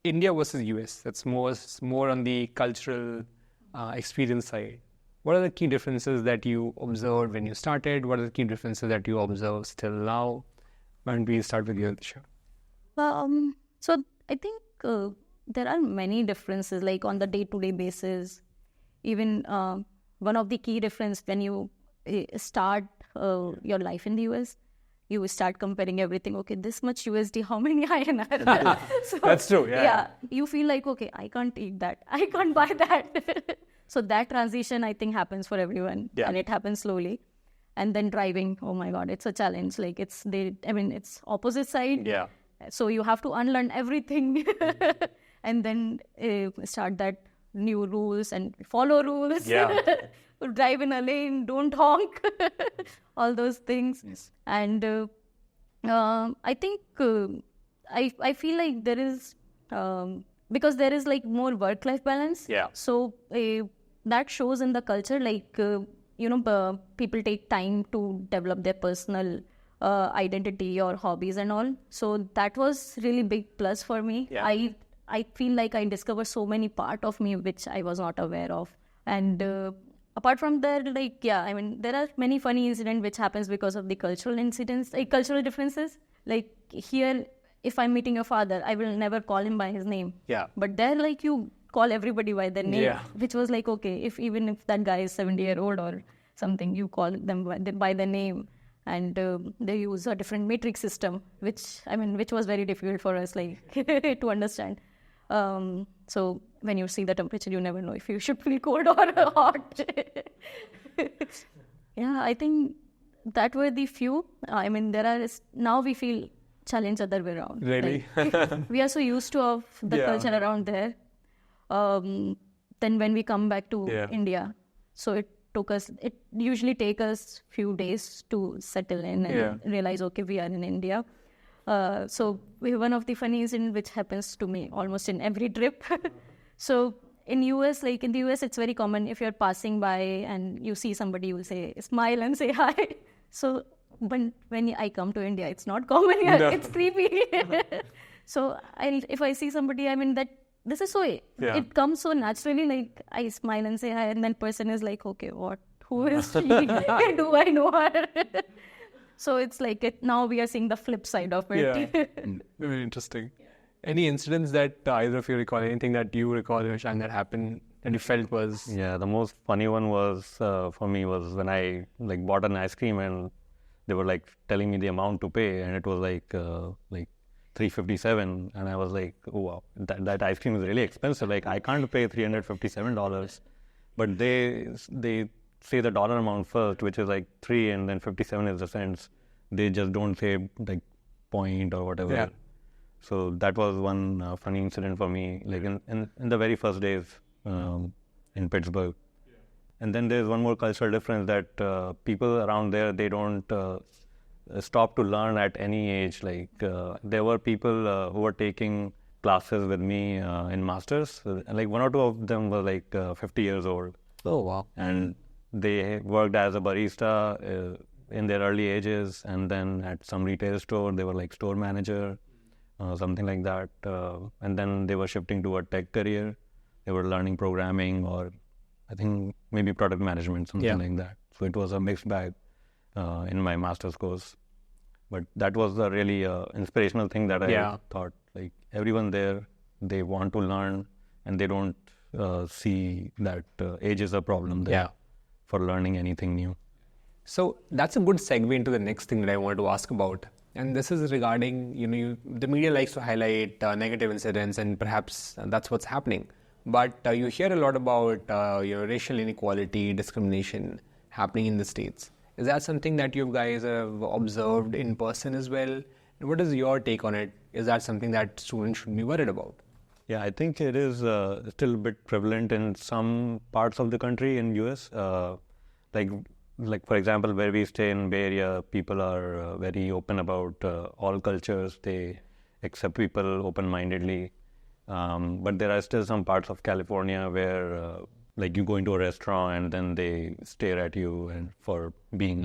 India versus US, that's more on the cultural experience side. What are the key differences that you observed when you started? What are the key differences that you observe still now? Why don't we start with you, Nitisha? So I think there are many differences, like on the day-to-day basis. Even one of the key difference when you start your life in the US, you start comparing everything. Okay, this much USD, how many INR? So, that's true. Yeah, you feel like, okay, I can't eat that. I can't buy that. So that transition, I think, happens for everyone, and it happens slowly. And then driving, oh my God, it's a challenge. Like it's opposite side. Yeah. So you have to unlearn everything and then start that new rules and follow rules. Yeah. Drive in a lane, don't honk, all those things. Yes. And I think I feel like there is, because there is like more work-life balance. Yeah. So that shows in the culture, like, people take time to develop their personal identity or hobbies and all. So that was really big plus for me. Yeah. I feel like I discovered so many part of me which I was not aware of. And apart from that, like, there are many funny incidents which happens because of the cultural differences. Like here, if I'm meeting your father, I will never call him by his name. Yeah. But there, like, you call everybody by their name, which was like, okay, even if that guy is 70-year-old or something, you call them by their name. And they use a different metric system, which was very difficult for us, like, to understand. So when you see the temperature, you never know if you should feel cold or hot. Yeah, I think that were the few. Now we feel challenge other way around. Really? Like, we are so used to of the culture around there. Then when we come back to India, so it usually take us few days to settle in and realize, okay, we are in India. So one of the funny incidents which happens to me almost in every trip. So in the US, it's very common if you're passing by and you see somebody, you will say, smile and say hi. So when I come to India, it's not common here. No. It's creepy. So if I see somebody, this is so, it comes so naturally, like I smile and say hi, and then person is like, okay, what? Who is she? Do I know her? So it's like now we are seeing the flip side of it. Yeah, very interesting. Yeah. Any incidents that either of you recall, anything that you recall, Hoshang, that happened and you felt was... Yeah, the most funny one was, for me, was when I bought an ice cream and they were telling me the amount to pay, and it was like $357, and I was like, oh wow, that ice cream is really expensive. Like, I can't pay $357, but they say the dollar amount first, which is like 3, and then 57 is the cents. They just don't say point or whatever. Yeah. So that was one funny incident for me, in the very first days in Pittsburgh. Yeah. And then there's one more cultural difference that people around there, they don't stop to learn at any age. There were people who were taking classes with me in masters. One or two of them were 50 years old. Oh, wow. And they worked as a barista in their early ages, and then at some retail store, they were store manager, something like that. And then they were shifting to a tech career. They were learning programming, or I think maybe product management, something like that. So it was a mixed bag in my master's course. But that was a really inspirational thing that I thought, everyone there, they want to learn, and they don't see that age is a problem there for learning anything new. So that's a good segue into the next thing that I wanted to ask about. And this is regarding, the media likes to highlight negative incidents, and perhaps that's what's happening. But you hear a lot about racial inequality, discrimination happening in the States. Is that something that you guys have observed in person as well? And what is your take on it? Is that something that students should be worried about? Yeah, I think it is still a bit prevalent in some parts of the country in US. For example, where we stay in Bay Area, people are very open about all cultures. They accept people open-mindedly. But there are still some parts of California where you go into a restaurant and then they stare at you and for being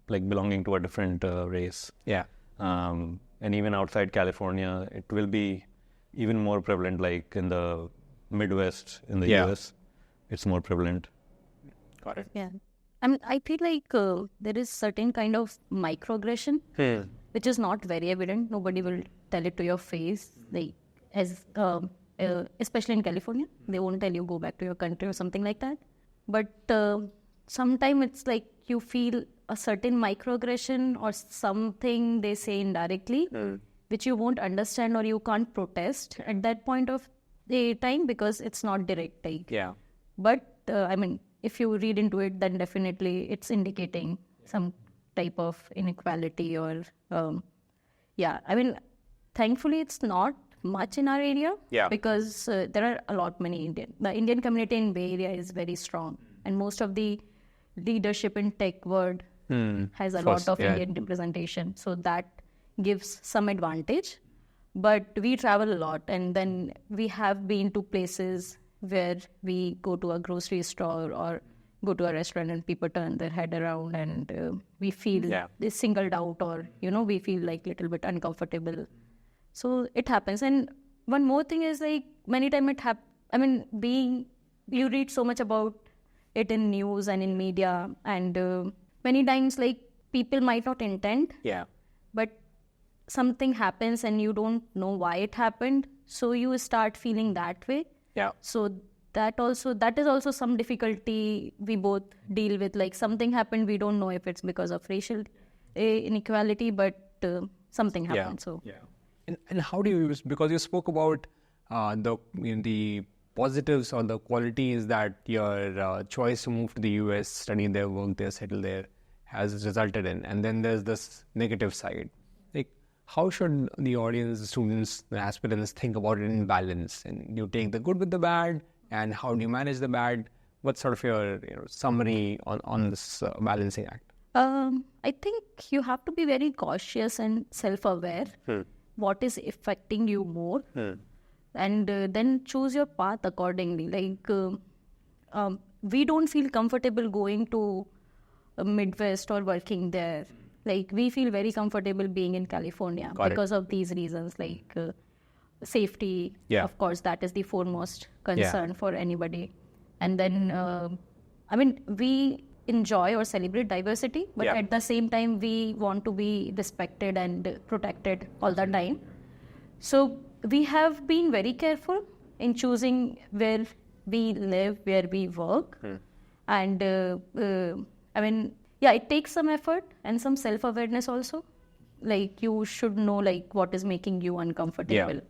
belonging to a different race. Yeah. And even outside California, it will be even more prevalent, like in the Midwest in the US. It's more prevalent. Got it. Yeah. I feel like there is certain kind of microaggression which is not very evident. Nobody will tell it to your face. Like, as especially in California, they won't tell you go back to your country or something like that. But sometimes it's like you feel a certain microaggression or something they say indirectly, which you won't understand or you can't protest at that point of the time because it's not direct. Like, but I mean, if you read into it, then definitely it's indicating some type of inequality or, I mean, thankfully it's not much in our area because there are a lot many the Indian community in Bay Area is very strong and most of the leadership in tech world has a lot of Indian representation. So that gives some advantage, but we travel a lot and then we have been to places where we go to a grocery store or go to a restaurant and people turn their head around and we feel singled out or, we feel like a little bit uncomfortable. So it happens. And one more thing is like many times it happens, I mean, you read so much about it in news and in media and many times like people might not intend, but something happens and you don't know why it happened. So you start feeling that way. So that is also some difficulty we both deal with. Like something happened, we don't know if it's because of racial inequality, but something happened. So and how do you use, because you spoke about the positives or the qualities that your choice to move to the US, study there, work there, settle there has resulted in, and then there's this negative side. Like, how should the audience, the students, the aspirants think about it in balance? And you take the good with the bad, and how do you manage the bad? What's sort of your summary on this balancing act? I think you have to be very cautious and self-aware. What is affecting you more, and then choose your path accordingly. Like, we don't feel comfortable going to Midwest or working there. Like, we feel very comfortable being in California because of these reasons, like safety. Of course, that is the foremost concern for anybody. And then, I mean, we enjoy or celebrate diversity, but at the same time, we want to be respected and protected all the time. So we have been very careful in choosing where we live, where we work. And I mean, it takes some effort and some self-awareness also. Like, you should know like what is making you uncomfortable.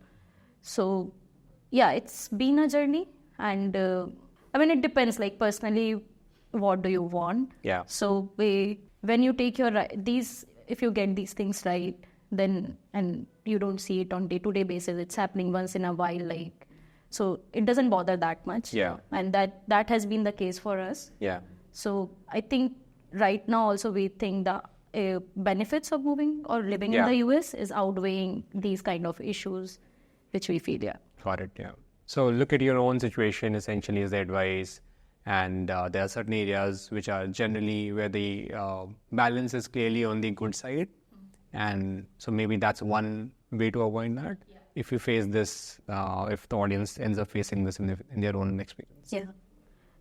So it's been a journey, and I mean, it depends. Like, personally, what do you want? So when you take if you get these things right, then, and you don't see it on day-to-day basis, it's happening once in a while, like, so it doesn't bother that much. And that has been the case for us. So I think right now also we think the benefits of moving or living in the US is outweighing these kind of issues which we feel. Got it. So look at your own situation essentially as the advice. And there are certain areas which are generally where the balance is clearly on the good side. And so maybe that's one way to avoid that. If you face this, if the audience ends up facing this in their own experience.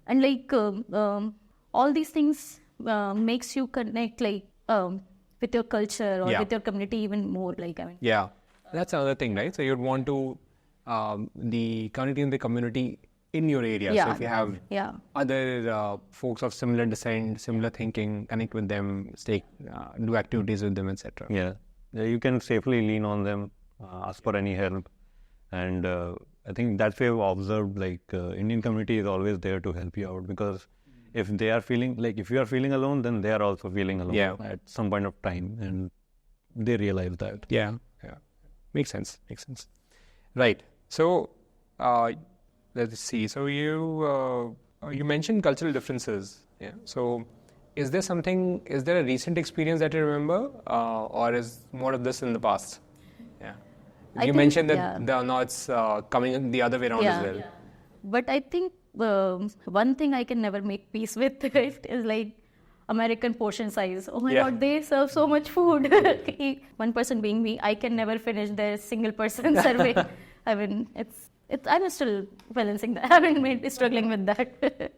And like all these things makes you connect like with your culture or with your community even more. Like, I mean. That's another thing, right? So you'd want to, the community in the community in your area. So if you have other folks of similar descent, similar thinking, connect with them, do activities with them, etc. You can safely lean on them, ask for any help. And I think that's why I've observed, like, Indian community is always there to help you out, because if they are feeling, like, if you are feeling alone, then they are also feeling alone at some point of time, and they realize that. Makes sense. Right. So, let's see. So you mentioned cultural differences. So is there a recent experience that you remember, or is more of this in the past? You mentioned that now it's coming the other way around as well. But I think one thing I can never make peace with is like American portion size. Oh my God, they serve so much food. One person being me, I can never finish their single person serving. I mean, I'm still balancing that. I haven't struggling with that.